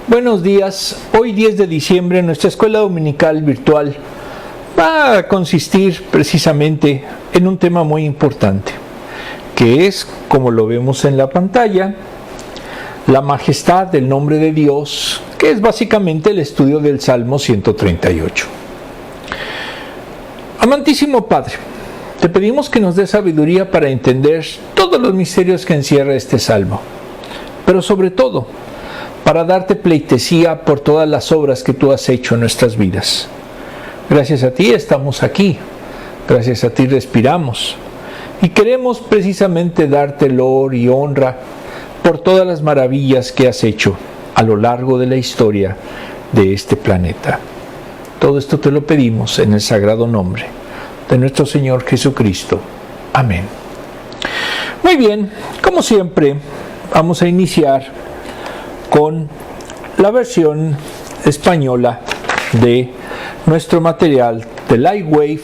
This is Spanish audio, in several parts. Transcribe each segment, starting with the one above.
Buenos días. Hoy 10 de diciembre nuestra escuela dominical virtual va a consistir precisamente en un tema muy importante, que es, como lo vemos en la pantalla, la majestad del nombre de Dios, que es básicamente el estudio del Salmo 138. Amantísimo Padre, te pedimos que nos des sabiduría para entender todos los misterios que encierra este Salmo, pero sobre todo, para darte pleitesía por todas las obras que tú has hecho en nuestras vidas. Gracias a ti estamos aquí, gracias a ti respiramos, y queremos precisamente darte loor y honra por todas las maravillas que has hecho a lo largo de la historia de este planeta. Todo esto te lo pedimos en el sagrado nombre de nuestro Señor Jesucristo. Amén. Muy bien, como siempre, vamos a iniciar con la versión española de nuestro material de Lightwave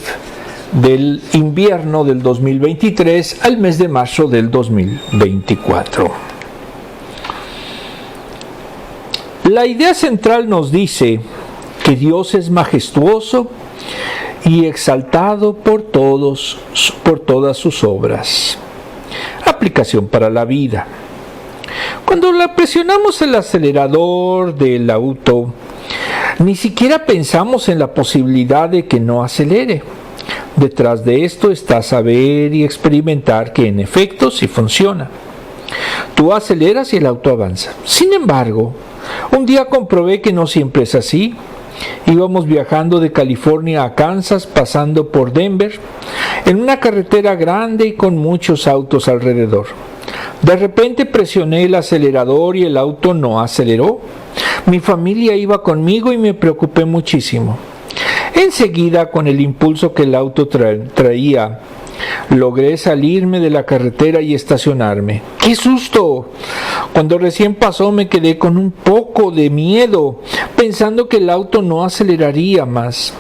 del invierno del 2023 al mes de marzo del 2024. La idea central nos dice que Dios es majestuoso y exaltado por todas sus obras. Aplicación para la vida. Cuando presionamos el acelerador del auto, ni siquiera pensamos en la posibilidad de que no acelere. Detrás de esto está saber y experimentar que en efecto sí funciona. Tú aceleras y el auto avanza. Sin embargo, un día comprobé que no siempre es así. Íbamos viajando de California a Kansas, pasando por Denver, en una carretera grande y con muchos autos alrededor. De repente presioné el acelerador y el auto no aceleró. Mi familia iba conmigo y me preocupé muchísimo. Enseguida, con el impulso que el auto traía, logré salirme de la carretera y estacionarme. ¡Qué susto! Cuando recién pasó me quedé con un poco de miedo, pensando que el auto no aceleraría más.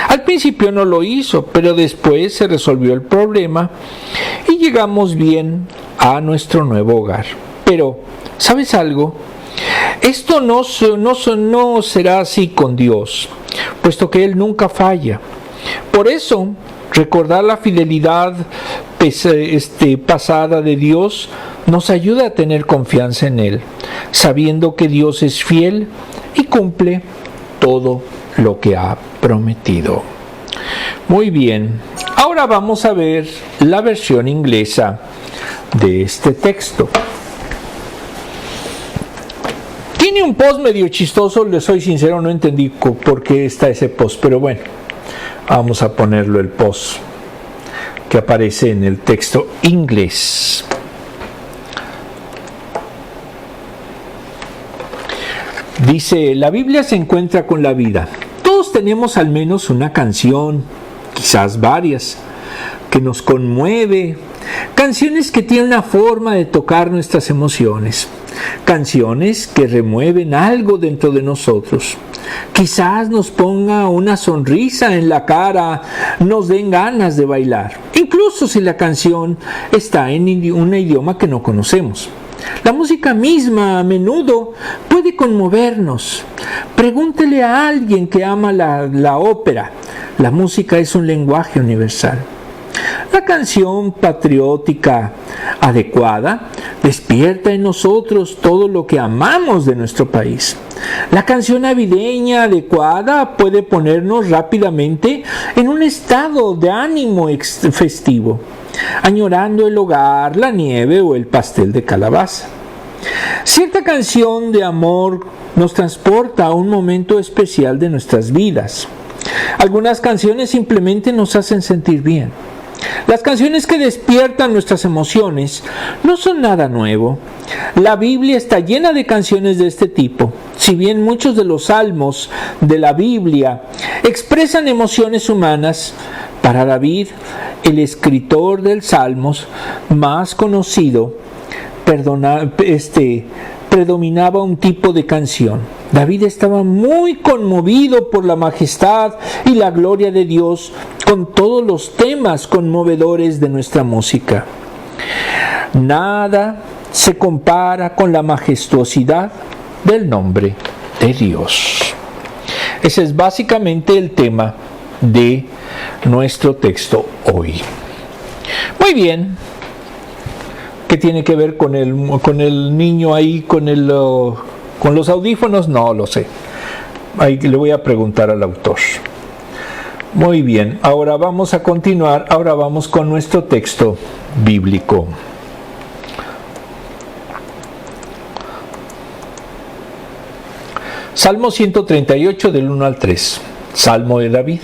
Al principio no lo hizo, pero después se resolvió el problema y llegamos bien a nuestro nuevo hogar. Pero, ¿sabes algo? Esto no será así con Dios, puesto que Él nunca falla. Por eso, recordar la fidelidad pasada de Dios nos ayuda a tener confianza en Él, sabiendo que Dios es fiel y cumple todo lo que ha prometido. Muy bien, ahora vamos a ver la versión inglesa de este texto. Tiene un post medio chistoso, les soy sincero, no entendí por qué está ese post, pero bueno, vamos a ponerlo el post que aparece en el texto inglés. Dice, la Biblia se encuentra con la vida. Todos tenemos al menos una canción, quizás varias, que nos conmueve, canciones que tienen una forma de tocar nuestras emociones, canciones que remueven algo dentro de nosotros. Quizás nos ponga una sonrisa en la cara, nos den ganas de bailar, incluso si la canción está en un idioma que no conocemos. La música misma a menudo puede conmovernos. Pregúntele a alguien que ama la ópera. La música es un lenguaje universal. La canción patriótica adecuada despierta en nosotros todo lo que amamos de nuestro país. La canción navideña adecuada puede ponernos rápidamente en un estado de ánimo festivo, añorando el hogar, la nieve o el pastel de calabaza. Cierta canción de amor nos transporta a un momento especial de nuestras vidas. Algunas canciones simplemente nos hacen sentir bien. Las canciones que despiertan nuestras emociones no son nada nuevo. La Biblia está llena de canciones de este tipo. Si bien muchos de los salmos de la Biblia expresan emociones humanas, para David, el escritor del Salmos más conocido, predominaba un tipo de canción. David estaba muy conmovido por la majestad y la gloria de Dios con todos los temas conmovedores de nuestra música. Nada se compara con la majestuosidad del nombre de Dios. Ese es básicamente el tema de nuestro texto hoy. Muy bien. ¿Qué tiene que ver con el niño ahí, con los audífonos? No lo sé. Ahí le voy a preguntar al autor. Muy bien, ahora vamos a continuar. Ahora vamos con nuestro texto bíblico. Salmo 138 del 1 al 3. Salmo de David.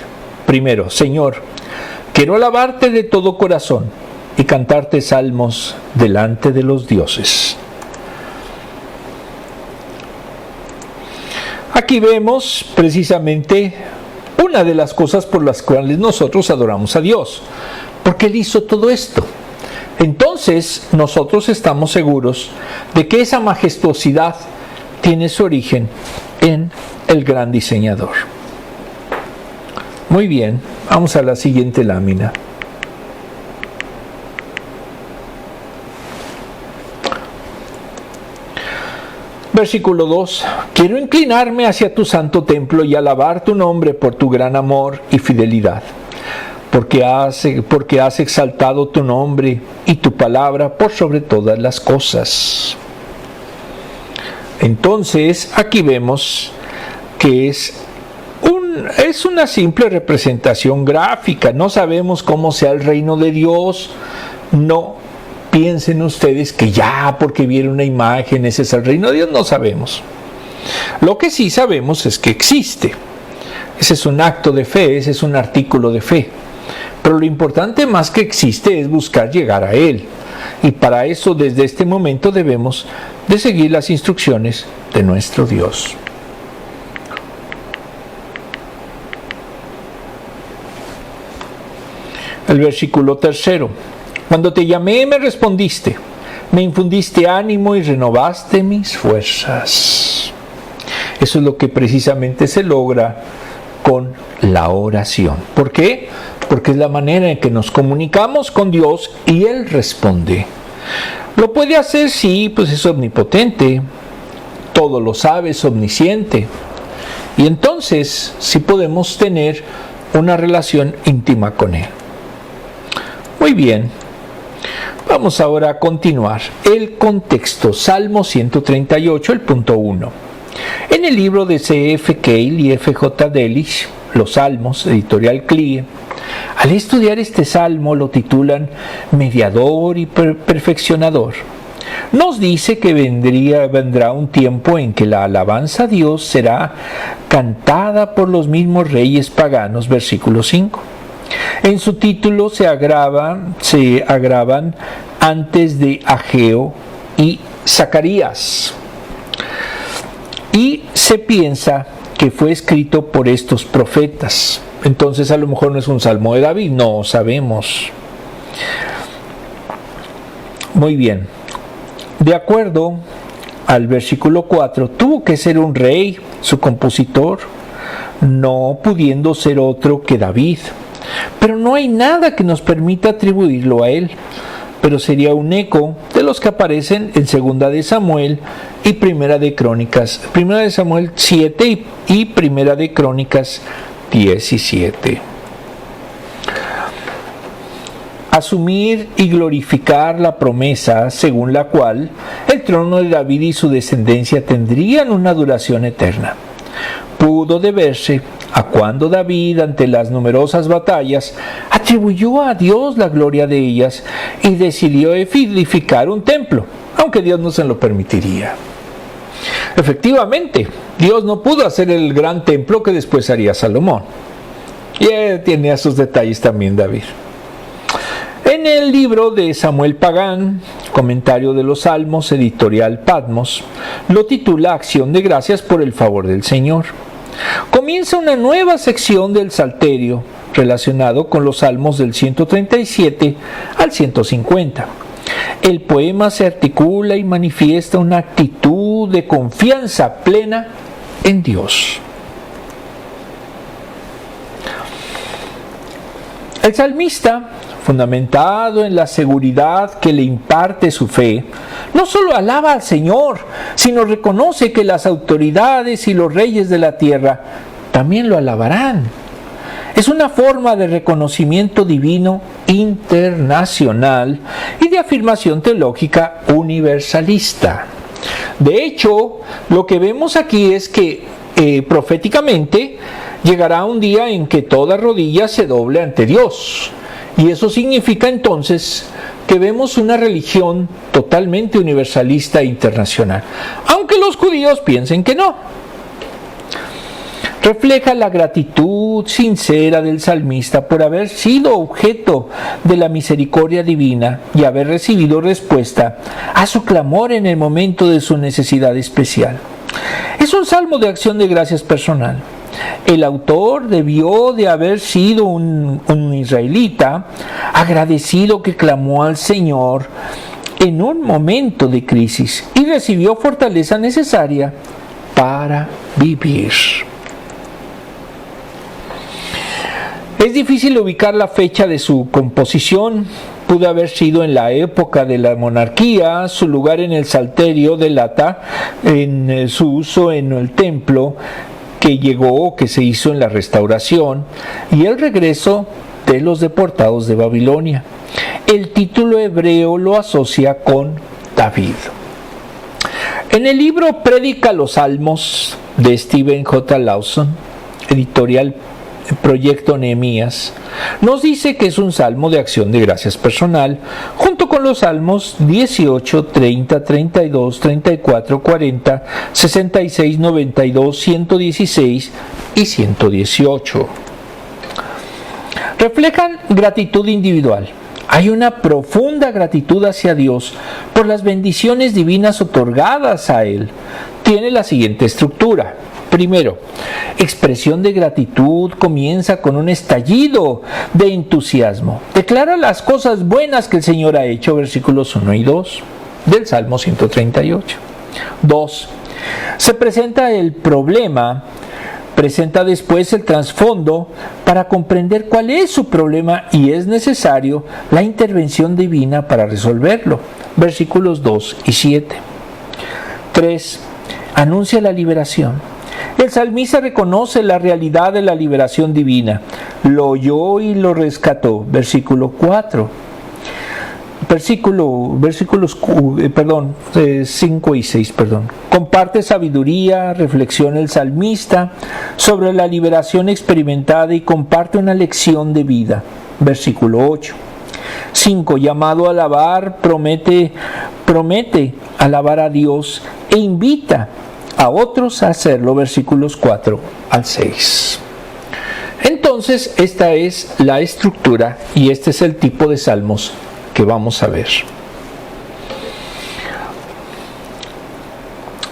Primero, Señor, quiero alabarte de todo corazón y cantarte salmos delante de los dioses. Aquí vemos precisamente una de las cosas por las cuales nosotros adoramos a Dios, porque Él hizo todo esto. Entonces nosotros estamos seguros de que esa majestuosidad tiene su origen en el gran diseñador. Muy bien, vamos a la siguiente lámina. Versículo 2. Quiero inclinarme hacia tu santo templo y alabar tu nombre por tu gran amor y fidelidad, porque has exaltado tu nombre y tu palabra por sobre todas las cosas. Entonces, aquí vemos que es una simple representación gráfica. No sabemos cómo sea el reino de Dios. No piensen ustedes que ya porque vieron una imagen ese es el reino de Dios. No sabemos. Lo que sí sabemos es que existe. Ese es un acto de fe, ese es un artículo de fe. Pero lo importante más que existe es buscar llegar a Él. Y para eso desde este momento debemos de seguir las instrucciones de nuestro Dios. El versículo 3. Cuando te llamé me respondiste, me infundiste ánimo y renovaste mis fuerzas. Eso es lo que precisamente se logra con la oración. ¿Por qué? Porque es la manera en que nos comunicamos con Dios y Él responde. ¿Lo puede hacer? Sí, pues es omnipotente, todo lo sabe, es omnisciente. Y entonces sí podemos tener una relación íntima con Él. Muy bien, vamos ahora a continuar. El contexto, Salmo 138, el punto 1. En el libro de C.F. Cale y F.J. Delitzsch, Los Salmos, editorial CLIE, al estudiar este salmo lo titulan Mediador y Perfeccionador. Nos dice que vendrá un tiempo en que la alabanza a Dios será cantada por los mismos reyes paganos, versículo 5. En su título se agravan antes de Ageo y Zacarías. Y se piensa que fue escrito por estos profetas. Entonces a lo mejor no es un salmo de David, no sabemos. Muy bien. De acuerdo al versículo 4, tuvo que ser un rey, su compositor, no pudiendo ser otro que David. Pero no hay nada que nos permita atribuirlo a él, pero sería un eco de los que aparecen en 2 de Samuel y 1 de Crónicas, 1 de Samuel 7 y 1 de Crónicas 17. Asumir y glorificar la promesa según la cual el trono de David y su descendencia tendrían una duración eterna pudo deberse a cuando David, ante las numerosas batallas, atribuyó a Dios la gloria de ellas y decidió edificar un templo, aunque Dios no se lo permitiría. Efectivamente, Dios no pudo hacer el gran templo que después haría Salomón. Y tiene a sus detalles también David. En el libro de Samuel Pagán, Comentario de los Salmos, editorial Patmos, lo titula Acción de Gracias por el favor del Señor. Comienza una nueva sección del Salterio relacionado con los salmos del 137 al 150. El poema se articula y manifiesta una actitud de confianza plena en Dios. El salmista fundamentado en la seguridad que le imparte su fe, no solo alaba al Señor, sino reconoce que las autoridades y los reyes de la tierra también lo alabarán. Es una forma de reconocimiento divino internacional y de afirmación teológica universalista. De hecho, lo que vemos aquí es que proféticamente llegará un día en que toda rodilla se doble ante Dios. Y eso significa entonces que vemos una religión totalmente universalista e internacional, aunque los judíos piensen que no. Refleja la gratitud sincera del salmista por haber sido objeto de la misericordia divina y haber recibido respuesta a su clamor en el momento de su necesidad especial. Es un salmo de acción de gracias personal. El autor debió de haber sido un israelita agradecido que clamó al Señor en un momento de crisis y recibió fortaleza necesaria para vivir. Es difícil ubicar la fecha de su composición. Pudo haber sido en la época de la monarquía. Su lugar en el Salterio delata en su uso en el templo que se hizo en la restauración y el regreso de los deportados de Babilonia. El título hebreo lo asocia con David. En el libro Prédica los Salmos de Stephen J. Lawson, editorial Proyecto Nehemías, nos dice que es un salmo de acción de gracias personal, junto con los salmos 18, 30, 32, 34, 40, 66, 92, 116 y 118. Reflejan gratitud individual. Hay una profunda gratitud hacia Dios por las bendiciones divinas otorgadas a Él. Tiene la siguiente estructura. Primero, expresión de gratitud comienza con un estallido de entusiasmo. Declara las cosas buenas que el Señor ha hecho, versículos 1 y 2 del Salmo 138. 2. Se presenta el problema, presenta después el trasfondo para comprender cuál es su problema y es necesario la intervención divina para resolverlo, versículos 2 y 7. 3. Anuncia la liberación. El salmista reconoce la realidad de la liberación divina. Lo oyó y lo rescató. Versículo 4. Versículos 5 y 6. Comparte sabiduría, reflexiona el salmista sobre la liberación experimentada y comparte una lección de vida. Versículo 8. 5. Llamado a alabar, promete alabar a Dios e invita a otros a hacerlo, versículos 4 al 6. Entonces, esta es la estructura y este es el tipo de salmos que vamos a ver.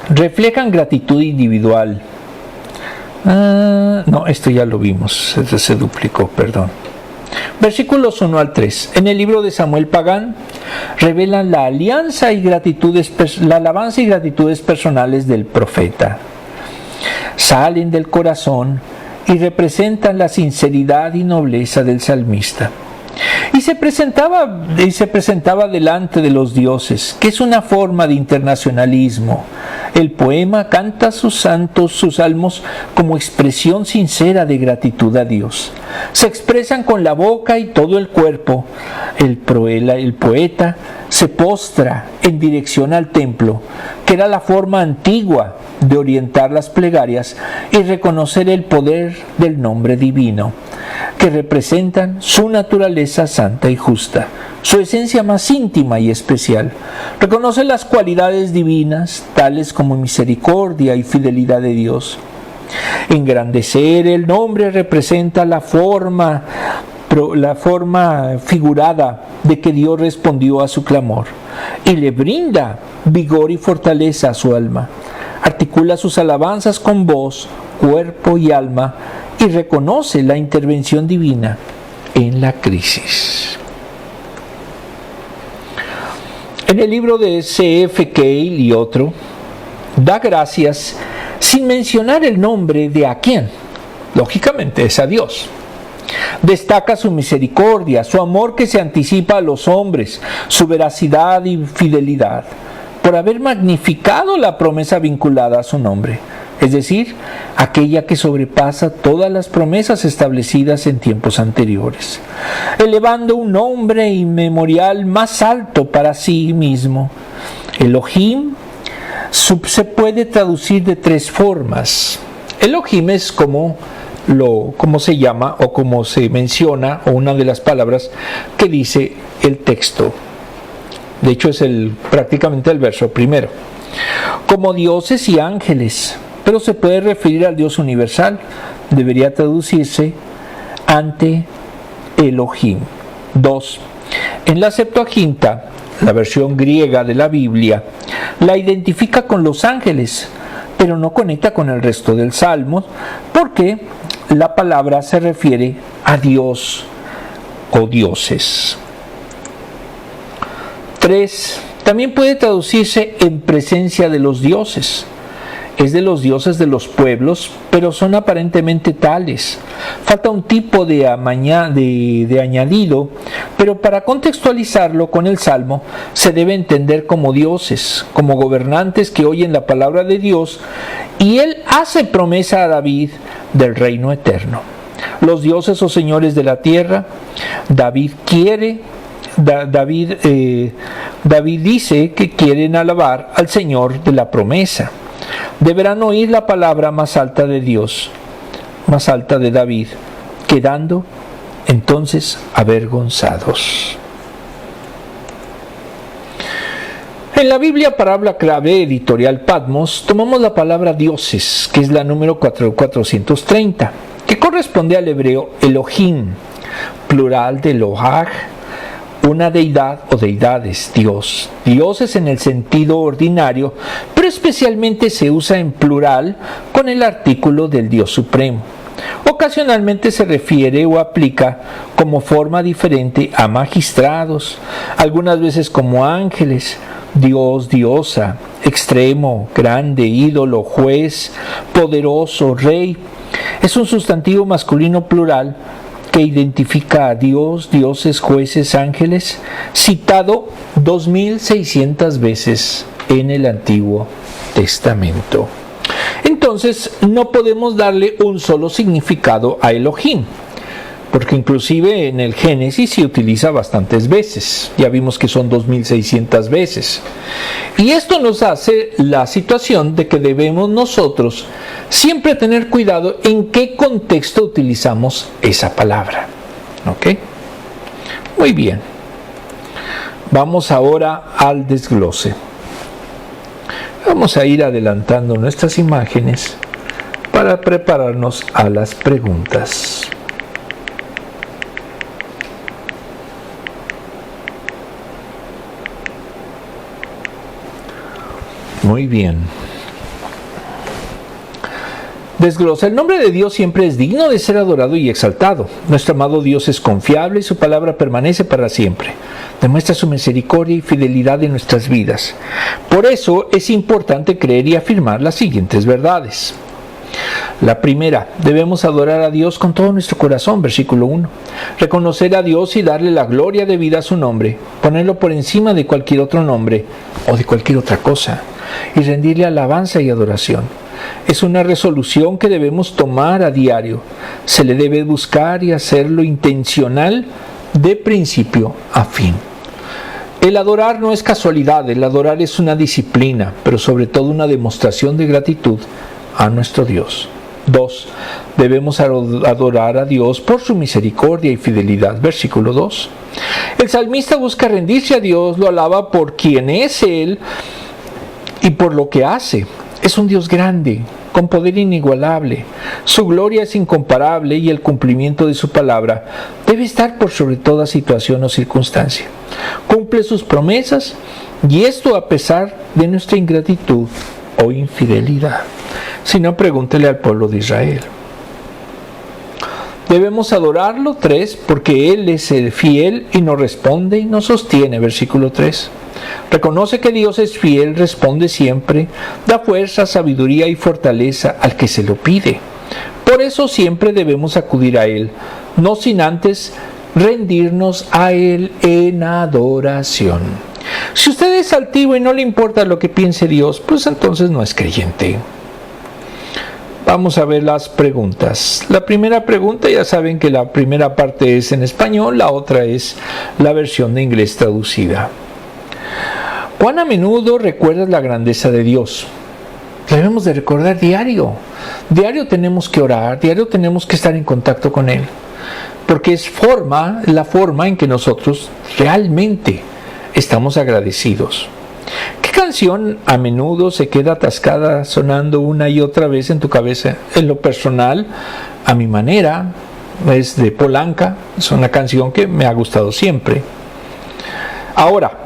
Reflejan gratitud individual. Esto ya lo vimos, se duplicó, perdón. Versículos 1 al 3. En el libro de Samuel Pagán revelan la alabanza y gratitudes personales del profeta. Salen del corazón y representan la sinceridad y nobleza del salmista. Y se presentaba delante de los dioses, que es una forma de internacionalismo. El poema canta sus salmos como expresión sincera de gratitud a Dios. Se expresan con la boca y todo el cuerpo. El poeta se postra en dirección al templo, que era la forma antigua de orientar las plegarias y reconocer el poder del nombre divino, que representan su naturaleza santa y justa, su esencia más íntima y especial. Reconoce las cualidades divinas, tales como misericordia y fidelidad de Dios. Engrandecer el nombre representa la forma figurada de que Dios respondió a su clamor y le brinda vigor y fortaleza a su alma. Articula sus alabanzas con voz, cuerpo y alma y reconoce la intervención divina en la crisis. En el libro de C.F. Cale y otro, da gracias sin mencionar el nombre de a quién. Lógicamente es a Dios. Destaca su misericordia, su amor que se anticipa a los hombres, su veracidad y fidelidad, por haber magnificado la promesa vinculada a su nombre, es decir, aquella que sobrepasa todas las promesas establecidas en tiempos anteriores, elevando un nombre inmemorial más alto para sí mismo. Elohim se puede traducir de tres formas. Elohim es como se llama o como se menciona, o una de las palabras que dice el texto. De hecho es prácticamente el verso primero. Como dioses y ángeles, pero se puede referir al Dios universal. Debería traducirse ante Elohim. 2. En la Septuaginta, la versión griega de la Biblia, la identifica con los ángeles, pero no conecta con el resto del Salmo, porque la palabra se refiere a Dios o dioses. 3. También puede traducirse en presencia de los dioses. Es de los dioses de los pueblos, pero son aparentemente tales. Falta un tipo de añadido, pero para contextualizarlo con el Salmo, se debe entender como dioses, como gobernantes que oyen la palabra de Dios, y él hace promesa a David del reino eterno. Los dioses o señores de la tierra, David dice que quieren alabar al Señor de la promesa. Deberán oír la palabra más alta de Dios, más alta de David, quedando entonces avergonzados. En la Biblia Palabra Clave Editorial Patmos tomamos la palabra dioses, que es la número 430, que corresponde al hebreo Elohim, plural de Elohaj, una deidad o deidades, Dios. Dioses en el sentido ordinario, pero especialmente se usa en plural con el artículo del Dios Supremo. Ocasionalmente se refiere o aplica como forma diferente a magistrados, algunas veces como ángeles, Dios, diosa, extremo, grande, ídolo, juez, poderoso, rey. Es un sustantivo masculino plural que identifica a Dios, dioses, jueces, ángeles, citado 2600 veces en el Antiguo Testamento. Entonces, no podemos darle un solo significado a Elohim, porque inclusive en el Génesis se utiliza bastantes veces. Ya vimos que son 2600 veces. Y esto nos hace la situación de que debemos nosotros siempre tener cuidado en qué contexto utilizamos esa palabra. ¿Ok? Muy bien. Vamos ahora al desglose. Vamos a ir adelantando nuestras imágenes para prepararnos a las preguntas. Muy bien. Desglosa. El nombre de Dios siempre es digno de ser adorado y exaltado. Nuestro amado Dios es confiable y su palabra permanece para siempre. Demuestra su misericordia y fidelidad en nuestras vidas. Por eso es importante creer y afirmar las siguientes verdades. La primera, debemos adorar a Dios con todo nuestro corazón, versículo 1. Reconocer a Dios y darle la gloria debida a su nombre, ponerlo por encima de cualquier otro nombre o de cualquier otra cosa, y rendirle alabanza y adoración. Es una resolución que debemos tomar a diario. Se le debe buscar y hacerlo intencional de principio a fin. El adorar no es casualidad, el adorar es una disciplina, pero sobre todo una demostración de gratitud a nuestro Dios. 2. Debemos adorar a Dios por su misericordia y fidelidad. Versículo 2. El salmista busca rendirse a Dios, lo alaba por quien es Él y por lo que hace. Es un Dios grande, con poder inigualable. Su gloria es incomparable y el cumplimiento de su palabra debe estar por sobre toda situación o circunstancia. Cumple sus promesas y esto a pesar de nuestra ingratitud o infidelidad. Si no, pregúntele al pueblo de Israel. Debemos adorarlo, 3, porque Él es el fiel y nos responde y nos sostiene, versículo 3. Reconoce que Dios es fiel, responde siempre, da fuerza, sabiduría y fortaleza al que se lo pide. Por eso siempre debemos acudir a Él no sin antes rendirnos a Él en adoración. Si usted es altivo y no le importa lo que piense Dios, pues entonces no es creyente. Vamos a ver las preguntas. La primera pregunta, ya saben que la primera parte es en español, la otra es la versión de inglés traducida. ¿Cuán a menudo recuerdas la grandeza de Dios? Debemos de recordar diario. Diario tenemos que orar, diario tenemos que estar en contacto con Él. Porque es la forma en que nosotros realmente estamos agradecidos. ¿Qué canción a menudo se queda atascada sonando una y otra vez en tu cabeza? En lo personal, a mi manera, es de Polanca, es una canción que me ha gustado siempre. Ahora,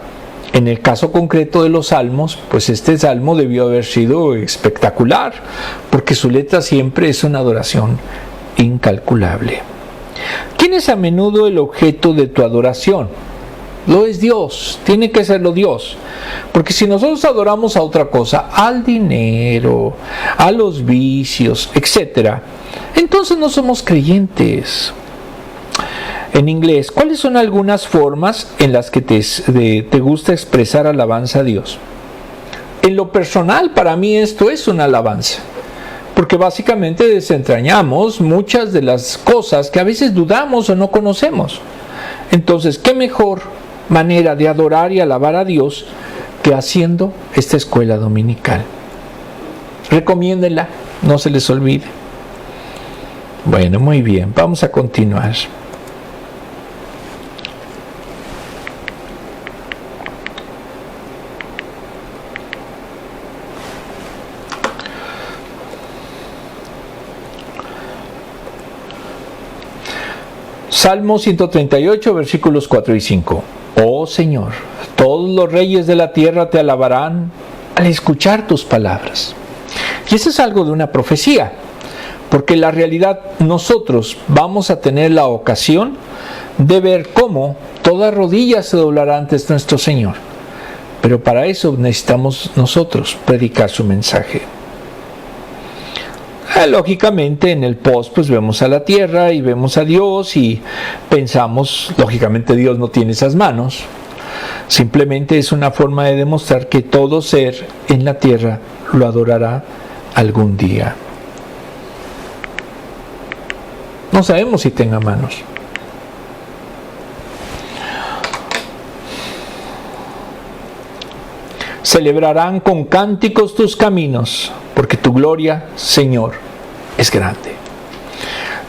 en el caso concreto de los salmos, pues este salmo debió haber sido espectacular, porque su letra siempre es una adoración incalculable. ¿Quién es a menudo el objeto de tu adoración? Lo es Dios, tiene que serlo Dios. Porque si nosotros adoramos a otra cosa, al dinero, a los vicios, etc., entonces no somos creyentes. En inglés, ¿cuáles son algunas formas en las que te gusta expresar alabanza a Dios? En lo personal, para mí esto es una alabanza. Porque básicamente desentrañamos muchas de las cosas que a veces dudamos o no conocemos. Entonces, ¿qué mejor manera de adorar y alabar a Dios que haciendo esta escuela dominical? Recomiéndenla, no se les olvide. Bueno, muy bien, vamos a continuar. Salmo 138, versículos 4 y 5. Oh Señor, todos los reyes de la tierra te alabarán al escuchar tus palabras. Y eso es algo de una profecía, porque en la realidad nosotros vamos a tener la ocasión de ver cómo toda rodilla se doblará ante nuestro Señor. Pero para eso necesitamos nosotros predicar su mensaje. Lógicamente en el post pues vemos a la tierra y vemos a Dios y pensamos, lógicamente Dios no tiene esas manos, simplemente es una forma de demostrar que todo ser en la tierra lo adorará algún día. No sabemos si tenga manos. Celebrarán con cánticos tus caminos, porque tu gloria, Señor, es grande.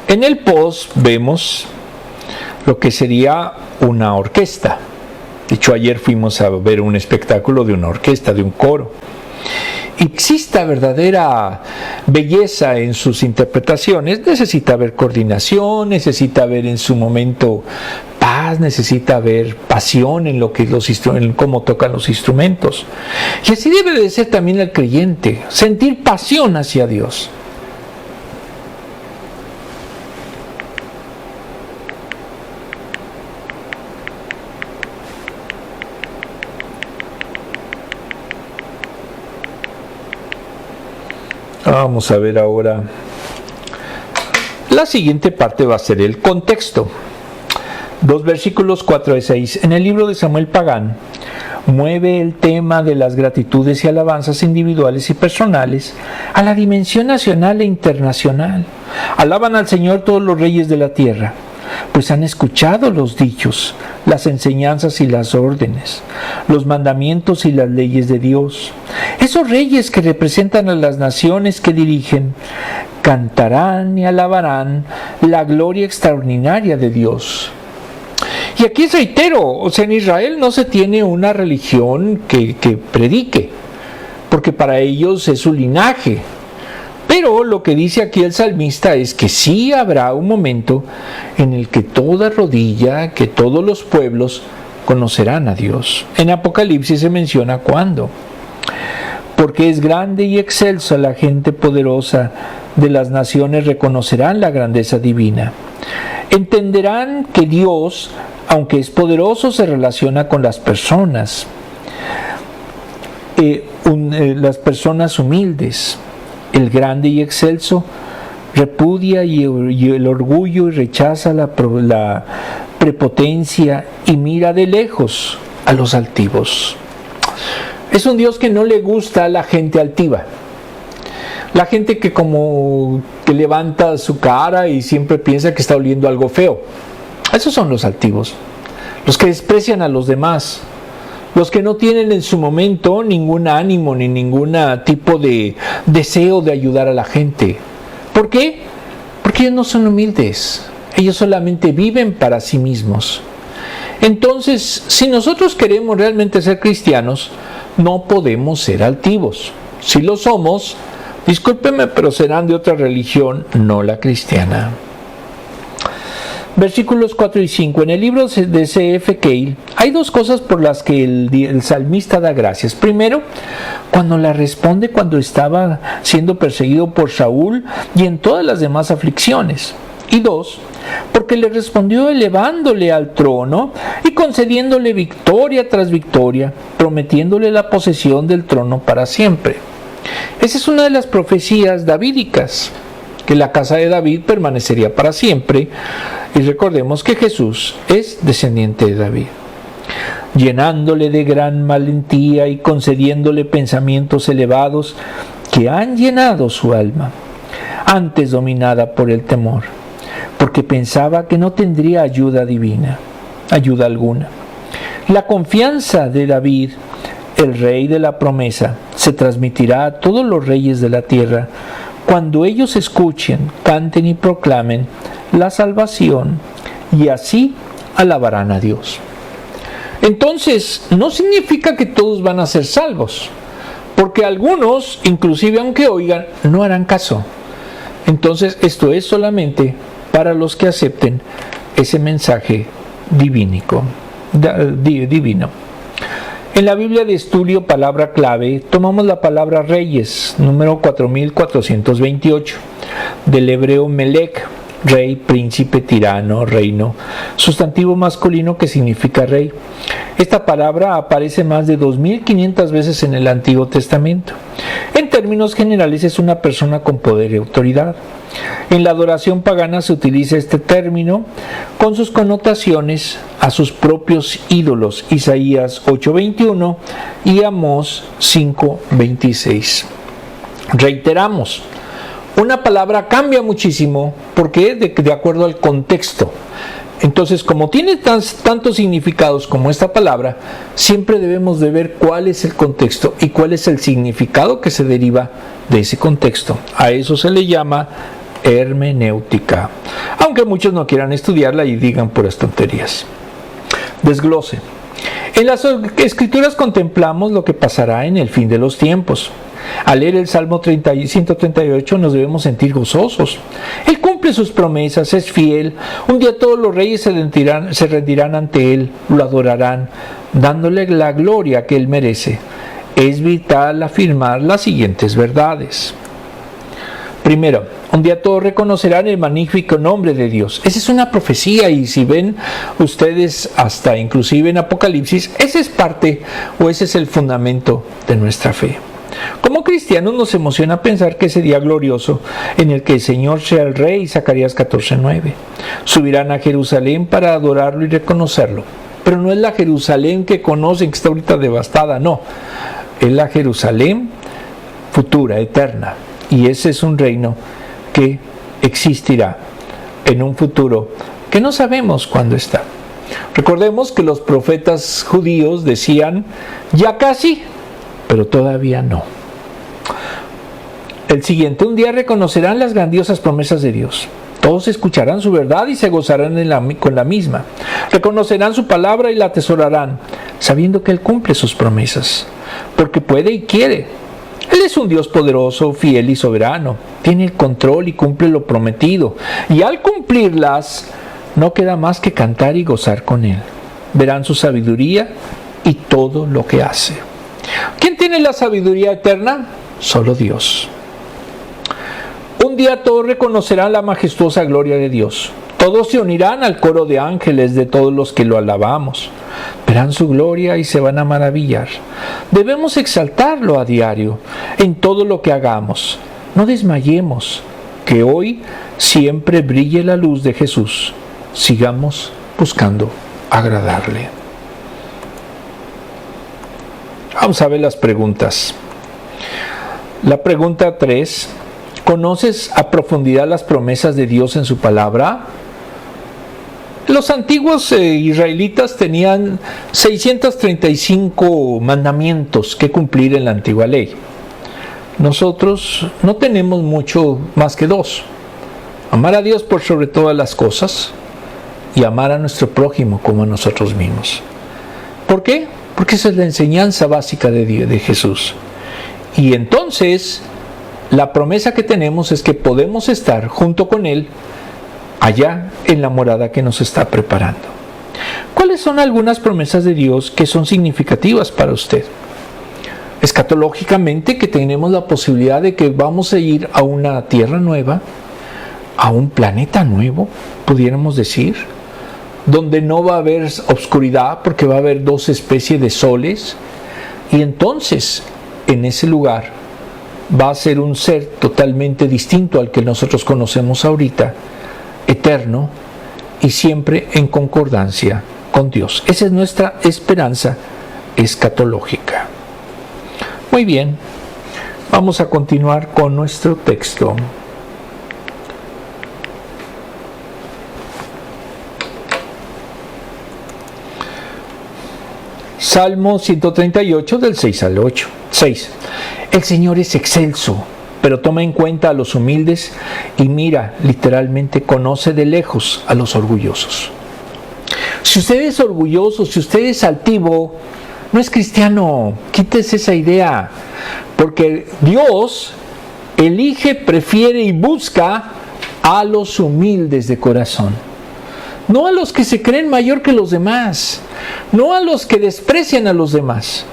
En el post vemos lo que sería una orquesta. De hecho, ayer fuimos a ver un espectáculo de una orquesta, de un coro. Exista verdadera belleza en sus interpretaciones, necesita haber coordinación, necesita haber en su momento paz, necesita haber pasión en lo que en cómo tocan los instrumentos. Y así debe de ser también el creyente, sentir pasión hacia Dios. Vamos a ver ahora. La siguiente parte va a ser el contexto. 2 versículos 4 y 6. En el libro de Samuel Pagán mueve el tema de las gratitudes y alabanzas individuales y personales a la dimensión nacional e internacional. Alaban al Señor todos los reyes de la tierra, pues han escuchado los dichos, las enseñanzas y las órdenes, los mandamientos y las leyes de Dios. Esos reyes que representan a las naciones que dirigen, cantarán y alabarán la gloria extraordinaria de Dios. Y aquí reitero, o sea, en Israel no se tiene una religión que predique, porque para ellos es su linaje. Pero lo que dice aquí el salmista es que sí habrá un momento en el que toda rodilla, que todos los pueblos conocerán a Dios. En Apocalipsis se menciona cuándo. Porque es grande y excelsa la gente poderosa de las naciones, reconocerán la grandeza divina. Entenderán que Dios, aunque es poderoso, se relaciona con las personas humildes. El grande y excelso repudia y el orgullo y rechaza la prepotencia y mira de lejos a los altivos. Es un Dios que no le gusta a la gente altiva. La gente que como que levanta su cara y siempre piensa que está oliendo algo feo. Esos son los altivos. Los que desprecian a los demás. Los que no tienen en su momento ningún ánimo ni ningún tipo de deseo de ayudar a la gente. ¿Por qué? Porque ellos no son humildes. Ellos solamente viven para sí mismos. Entonces, si nosotros queremos realmente ser cristianos, no podemos ser altivos. Si lo somos, discúlpeme, pero serán de otra religión, no la cristiana. Versículos 4 y 5. En el libro de C.F. Keil hay dos cosas por las que el salmista da gracias. Primero, cuando la responde cuando estaba siendo perseguido por Saúl y en todas las demás aflicciones. Y dos, porque le respondió elevándole al trono y concediéndole victoria tras victoria, prometiéndole la posesión del trono para siempre. Esa es una de las profecías davídicas, que la casa de David permanecería para siempre, y recordemos que Jesús es descendiente de David. Llenándole de gran valentía y concediéndole pensamientos elevados que han llenado su alma, antes dominada por el temor, porque pensaba que no tendría ayuda divina, ayuda alguna. La confianza de David, el rey de la promesa, se transmitirá a todos los reyes de la tierra cuando ellos escuchen, canten y proclamen la salvación, y así alabarán a Dios. Entonces, no significa que todos van a ser salvos, porque algunos, inclusive aunque oigan, no harán caso. Entonces, esto es solamente para los que acepten ese mensaje divino. En la Biblia de estudio, palabra clave, tomamos la palabra reyes, número 4428, del hebreo melech, rey, príncipe, tirano, reino, sustantivo masculino que significa rey. Esta palabra aparece más de 2500 veces en el Antiguo Testamento. En términos generales es una persona con poder y autoridad. En la adoración pagana se utiliza este término con sus connotaciones a sus propios ídolos, Isaías 8:21 y Amós 5:26. Reiteramos, una palabra cambia muchísimo porque de acuerdo al contexto. Entonces, como tiene tantos significados como esta palabra, siempre debemos de ver cuál es el contexto y cuál es el significado que se deriva de ese contexto. A eso se le llama hermenéutica, aunque muchos no quieran estudiarla y digan puras tonterías. Desglose. En las Escrituras contemplamos lo que pasará en el fin de los tiempos. Al leer el Salmo 138 nos debemos sentir gozosos. Él cumple sus promesas, es fiel. Un día todos los reyes se rendirán ante Él, lo adorarán, dándole la gloria que Él merece. Es vital afirmar las siguientes verdades. Primero, un día todos reconocerán el magnífico nombre de Dios. Esa es una profecía, y si ven ustedes hasta inclusive en Apocalipsis, esa es parte o ese es el fundamento de nuestra fe. Como cristianos nos emociona pensar que ese día glorioso en el que el Señor sea el Rey, Zacarías 14:9. Subirán a Jerusalén para adorarlo y reconocerlo. Pero no es la Jerusalén que conocen, que está ahorita devastada, no. Es la Jerusalén futura, eterna. Y ese es un reino que existirá en un futuro que no sabemos cuándo está. Recordemos que los profetas judíos decían, ya casi, pero todavía no. El siguiente, un día reconocerán las grandiosas promesas de Dios. Todos escucharán su verdad y se gozarán con la misma. Reconocerán su palabra y la atesorarán, sabiendo que Él cumple sus promesas, porque puede y quiere. Él es un Dios poderoso, fiel y soberano. Tiene el control y cumple lo prometido. Y al cumplirlas, no queda más que cantar y gozar con Él. Verán su sabiduría y todo lo que hace. ¿Quién tiene la sabiduría eterna? Solo Dios. Un día todos reconocerán la majestuosa gloria de Dios. Todos se unirán al coro de ángeles de todos los que lo alabamos. Verán su gloria y se van a maravillar. Debemos exaltarlo a diario, en todo lo que hagamos. No desmayemos, que hoy siempre brille la luz de Jesús. Sigamos buscando agradarle. Vamos a ver las preguntas. La pregunta 3. ¿Conoces a profundidad las promesas de Dios en su palabra? Los antiguos israelitas tenían 635 mandamientos que cumplir en la antigua ley. Nosotros no tenemos mucho más que 2. Amar a Dios por sobre todas las cosas y amar a nuestro prójimo como a nosotros mismos. ¿Por qué? Porque esa es la enseñanza básica de Dios, de Jesús. Y entonces, la promesa que tenemos es que podemos estar junto con Él allá en la morada que nos está preparando. ¿Cuáles son algunas promesas de Dios que son significativas para usted? Escatológicamente, que tenemos la posibilidad de que vamos a ir a una tierra nueva, a un planeta nuevo, pudiéramos decir, donde no va a haber oscuridad porque va a haber 2 especies de soles, y entonces en ese lugar va a ser un ser totalmente distinto al que nosotros conocemos ahorita, eterno y siempre en concordancia con Dios. Esa es nuestra esperanza escatológica. Muy bien, vamos a continuar con nuestro texto. Salmo 138 del 6 al 8. 6. El Señor es excelso, pero toma en cuenta a los humildes y mira, literalmente, conoce de lejos a los orgullosos. Si usted es orgulloso, si usted es altivo, no es cristiano. Quítese esa idea, porque Dios elige, prefiere y busca a los humildes de corazón. No a los que se creen mayor que los demás, no a los que desprecian a los demás,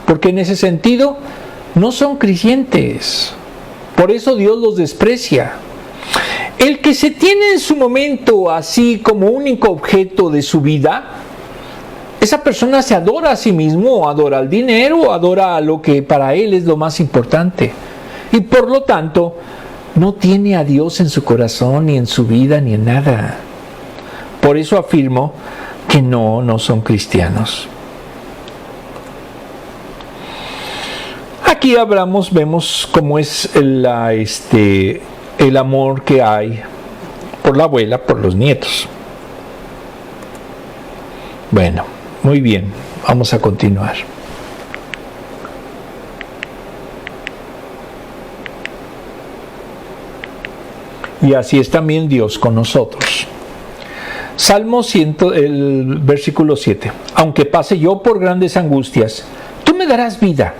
porque en ese sentido no son creyentes. Por eso Dios los desprecia. El que se tiene en su momento así como único objeto de su vida, esa persona se adora a sí mismo, adora al dinero, adora a lo que para él es lo más importante. Y por lo tanto, no tiene a Dios en su corazón, ni en su vida, ni en nada. Por eso afirmo que no son cristianos. Aquí vemos cómo es el amor que hay por la abuela, por los nietos. Bueno, muy bien, vamos a continuar. Y así es también Dios con nosotros. Salmo 100, el versículo 7. Aunque pase yo por grandes angustias, tú me darás vida.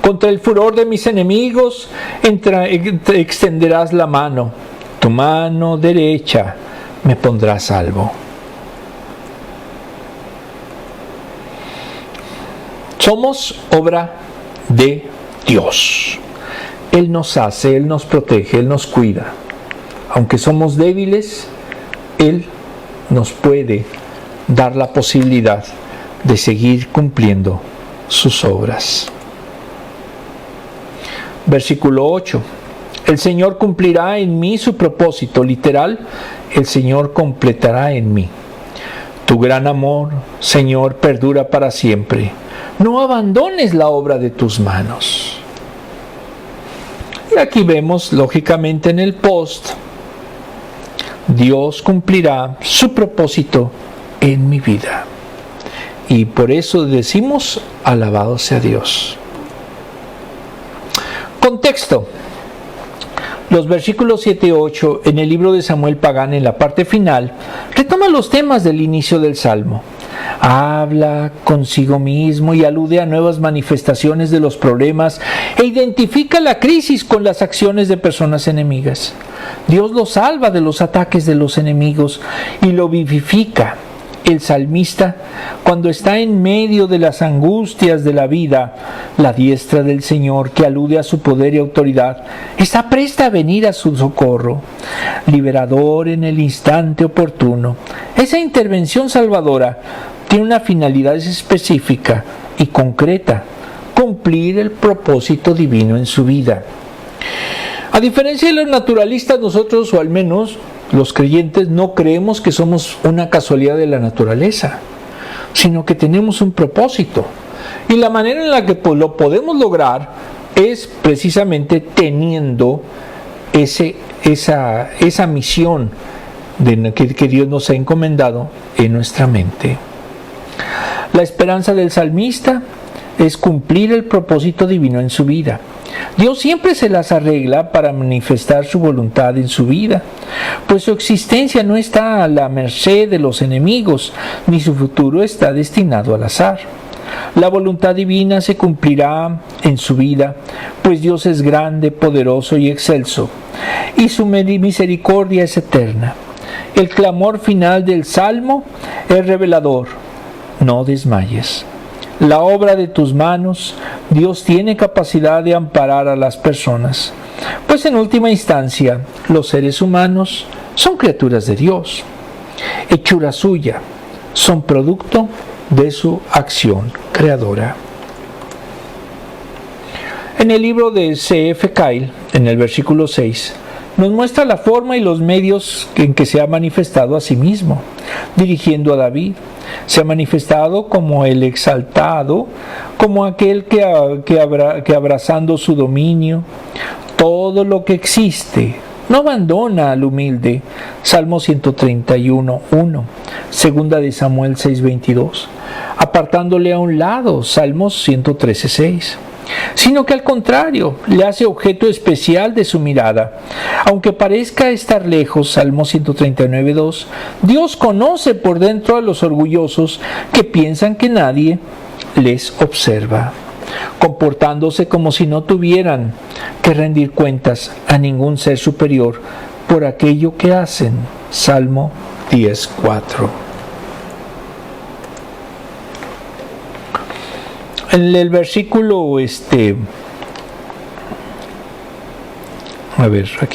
Contra el furor de mis enemigos extenderás la mano. Tu mano derecha me pondrá a salvo. Somos obra de Dios. Él nos hace, Él nos protege, Él nos cuida. Aunque somos débiles, Él nos puede dar la posibilidad de seguir cumpliendo sus obras. Versículo 8. El Señor cumplirá en mí su propósito. Literal, el Señor completará en mí. Tu gran amor, Señor, perdura para siempre. No abandones la obra de tus manos. Y aquí vemos, lógicamente, en el post, Dios cumplirá su propósito en mi vida. Y por eso decimos, alabado sea Dios. Contexto. Los versículos 7 y 8 en el libro de Samuel Pagán, en la parte final, retoma los temas del inicio del Salmo. Habla consigo mismo y alude a nuevas manifestaciones de los problemas e identifica la crisis con las acciones de personas enemigas. Dios lo salva de los ataques de los enemigos y lo vivifica. El salmista, cuando está en medio de las angustias de la vida, la diestra del Señor, que alude a su poder y autoridad, está presta a venir a su socorro, liberador en el instante oportuno. Esa intervención salvadora tiene una finalidad específica y concreta: cumplir el propósito divino en su vida. A diferencia de los naturalistas, nosotros, o al menos los creyentes, no creemos que somos una casualidad de la naturaleza, sino que tenemos un propósito. Y la manera en la que lo podemos lograr es precisamente teniendo esa misión que Dios nos ha encomendado en nuestra mente. La esperanza del salmista es cumplir el propósito divino en su vida. Dios siempre se las arregla para manifestar su voluntad en su vida, pues su existencia no está a la merced de los enemigos, ni su futuro está destinado al azar. La voluntad divina se cumplirá en su vida, pues Dios es grande, poderoso y excelso, y su misericordia es eterna. El clamor final del Salmo es revelador: no desmayes. La obra de tus manos, Dios tiene capacidad de amparar a las personas, pues en última instancia los seres humanos son criaturas de Dios, hechura suya, son producto de su acción creadora. En el libro de C.F. Kyle, en el versículo 6, nos muestra la forma y los medios en que se ha manifestado a sí mismo, dirigiendo a David. Se ha manifestado como el exaltado, como aquel que abrazando su dominio, todo lo que existe, no abandona al humilde. Salmo 131:1, segunda de Samuel 6:22, apartándole a un lado. Salmos 113:6. Sino que al contrario, le hace objeto especial de su mirada. Aunque parezca estar lejos, Salmo 139:2, Dios conoce por dentro a los orgullosos que piensan que nadie les observa, comportándose como si no tuvieran que rendir cuentas a ningún ser superior por aquello que hacen. Salmo 10:4. En el versículo, aquí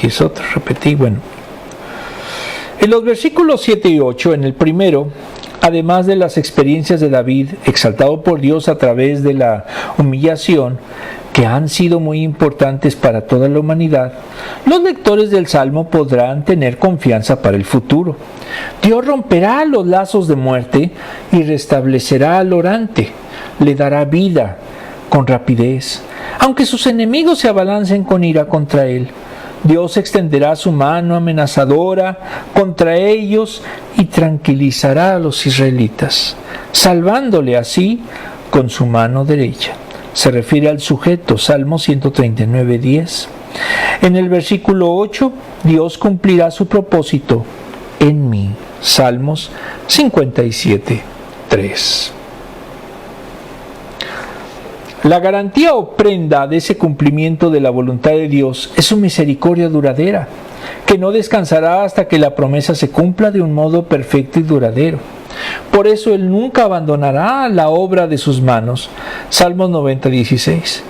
es otro, repetí, en los versículos 7 y 8, en el primero, además de las experiencias de David, exaltado por Dios a través de la humillación, que han sido muy importantes para toda la humanidad, los lectores del Salmo podrán tener confianza para el futuro. Dios romperá los lazos de muerte y restablecerá al orante, le dará vida con rapidez, aunque sus enemigos se abalancen con ira contra él. Dios extenderá su mano amenazadora contra ellos y tranquilizará a los israelitas, salvándole así con su mano derecha. Se refiere al sujeto, Salmo 139:10. En el versículo 8, Dios cumplirá su propósito en mí, Salmos 57:3. La garantía o prenda de ese cumplimiento de la voluntad de Dios es su misericordia duradera, que no descansará hasta que la promesa se cumpla de un modo perfecto y duradero. Por eso Él nunca abandonará la obra de sus manos. Salmos 90:16.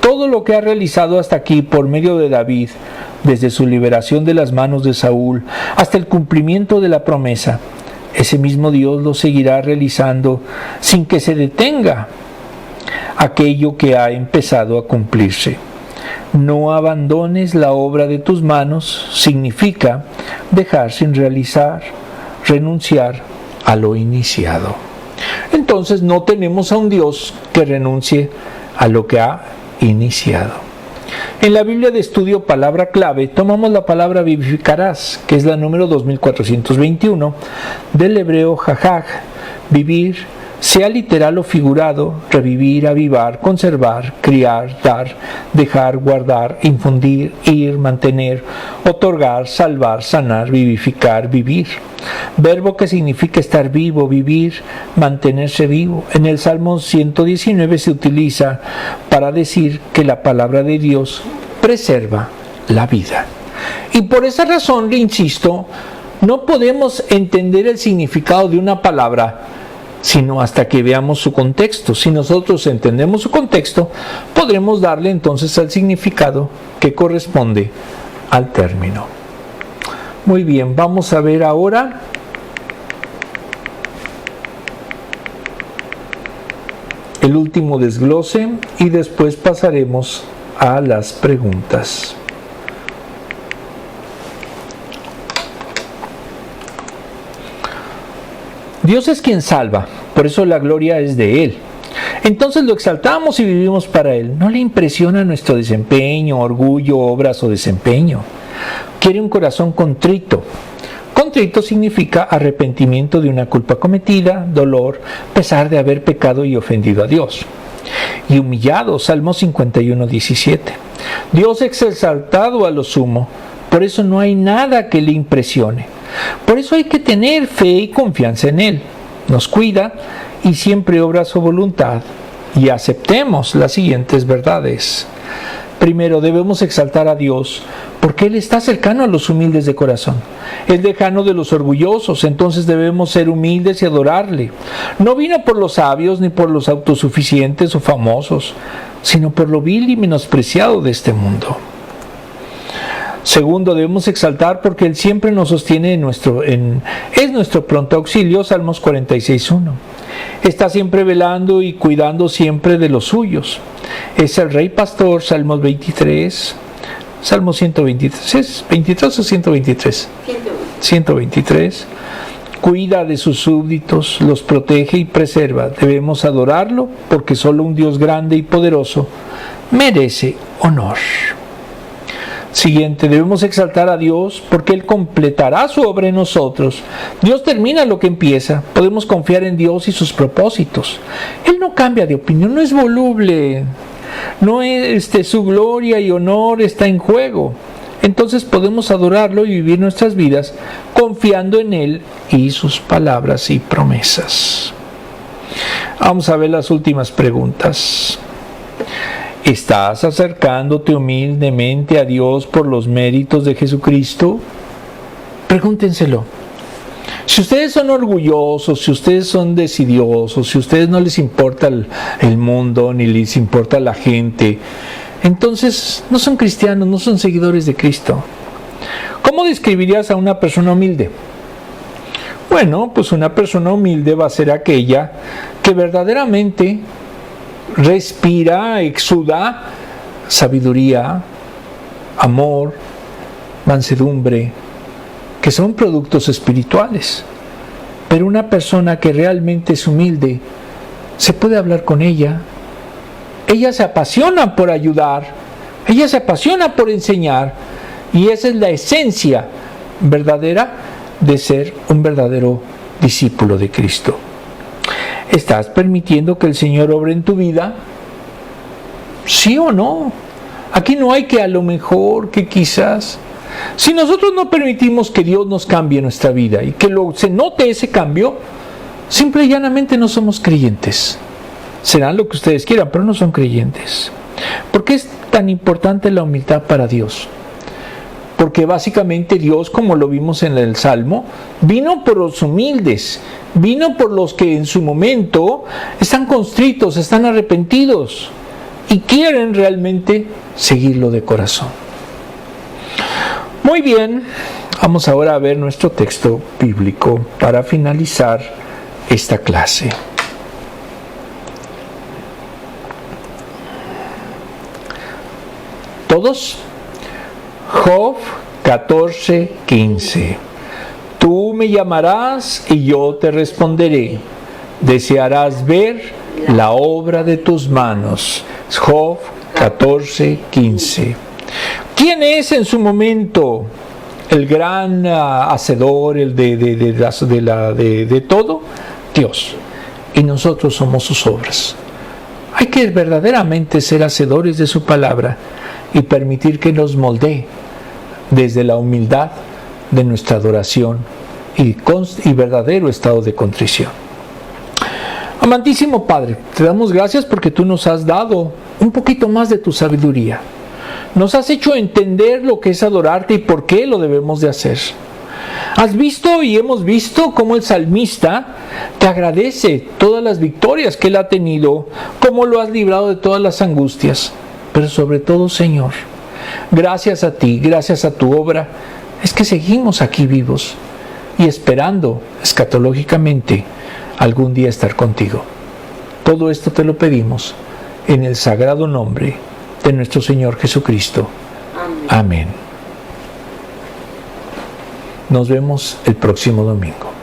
Todo lo que ha realizado hasta aquí por medio de David, desde su liberación de las manos de Saúl hasta el cumplimiento de la promesa, ese mismo Dios lo seguirá realizando sin que se detenga aquello que ha empezado a cumplirse. No abandones la obra de tus manos significa dejar sin realizar, renunciar a lo iniciado. Entonces no tenemos a un Dios que renuncie a lo que ha iniciado. En la Biblia de estudio Palabra Clave tomamos la palabra vivificarás, que es la número 2421 del hebreo jajaj, vivir, sea literal o figurado, revivir, avivar, conservar, criar, dar, dejar, guardar, infundir, ir, mantener, otorgar, salvar, sanar, vivificar, vivir. Verbo que significa estar vivo, vivir, mantenerse vivo. En el Salmo 119 se utiliza para decir que la palabra de Dios preserva la vida. Y por esa razón, le insisto, no podemos entender el significado de una palabra sino hasta que veamos su contexto. Si nosotros entendemos su contexto, podremos darle entonces el significado que corresponde al término. Muy bien, vamos a ver ahora el último desglose y después pasaremos a las preguntas. Dios es quien salva, por eso la gloria es de Él. Entonces lo exaltamos y vivimos para Él. No le impresiona nuestro desempeño, orgullo, obras o desempeño. Quiere un corazón contrito. Contrito significa arrepentimiento de una culpa cometida, dolor, pesar de haber pecado y ofendido a Dios. Y humillado, Salmo 51:17. Dios es exaltado a lo sumo, por eso no hay nada que le impresione. Por eso hay que tener fe y confianza en Él. Nos cuida y siempre obra su voluntad. Y aceptemos las siguientes verdades. Primero, debemos exaltar a Dios porque Él está cercano a los humildes de corazón. Es lejano de los orgullosos, entonces debemos ser humildes y adorarle. No vino por los sabios ni por los autosuficientes o famosos, sino por lo vil y menospreciado de este mundo. Segundo, debemos exaltar porque Él siempre nos sostiene es nuestro pronto auxilio, Salmos 46:1. Está siempre velando y cuidando siempre de los suyos. Es el Rey Pastor, Salmos 23, Salmos 123, ¿es 23 o 123? 123. Cuida de sus súbditos, los protege y preserva. Debemos adorarlo porque solo un Dios grande y poderoso merece honor. Siguiente, debemos exaltar a Dios porque Él completará su obra en nosotros. Dios termina lo que empieza. Podemos confiar en Dios y sus propósitos. Él no cambia de opinión, no es voluble. No es, su gloria y honor está en juego. Entonces podemos adorarlo y vivir nuestras vidas confiando en Él y sus palabras y promesas. Vamos a ver las últimas preguntas. ¿Estás acercándote humildemente a Dios por los méritos de Jesucristo? Pregúntenselo. Si ustedes son orgullosos, si ustedes son desidiosos, si a ustedes no les importa el mundo, ni les importa la gente, entonces no son cristianos, no son seguidores de Cristo. ¿Cómo describirías a una persona humilde? Bueno, pues una persona humilde va a ser aquella que verdaderamente respira, exuda sabiduría, amor, mansedumbre, que son productos espirituales. Pero una persona que realmente es humilde, se puede hablar con ella. Ella se apasiona por ayudar, ella se apasiona por enseñar, y esa es la esencia verdadera de ser un verdadero discípulo de Cristo. ¿Estás permitiendo que el Señor obre en tu vida? ¿Sí o no? Aquí no hay que a lo mejor, que quizás. Si nosotros no permitimos que Dios nos cambie nuestra vida y que se note ese cambio, simple y llanamente no somos creyentes. Serán lo que ustedes quieran, pero no son creyentes. ¿Por qué es tan importante la humildad para Dios? Porque básicamente Dios, como lo vimos en el Salmo, vino por los humildes, vino por los que en su momento están constritos, están arrepentidos y quieren realmente seguirlo de corazón. Muy bien, vamos ahora a ver nuestro texto bíblico para finalizar esta clase. ¿Todos? Job 14:15. Tú me llamarás y yo te responderé. Desearás ver la obra de tus manos. Job 14:15. ¿Quién es en su momento el gran hacedor, el de todo? Dios. Y nosotros somos sus obras. Hay que verdaderamente ser hacedores de su palabra y permitir que nos moldee desde la humildad de nuestra adoración y verdadero estado de contrición. Amantísimo Padre, te damos gracias porque tú nos has dado un poquito más de tu sabiduría. Nos has hecho entender lo que es adorarte y por qué lo debemos de hacer. Has visto y hemos visto cómo el salmista te agradece todas las victorias que él ha tenido, cómo lo has librado de todas las angustias. Pero sobre todo, Señor, gracias a ti, gracias a tu obra, es que seguimos aquí vivos y esperando escatológicamente algún día estar contigo. Todo esto te lo pedimos en el sagrado nombre de nuestro Señor Jesucristo. Amén. Nos vemos el próximo domingo.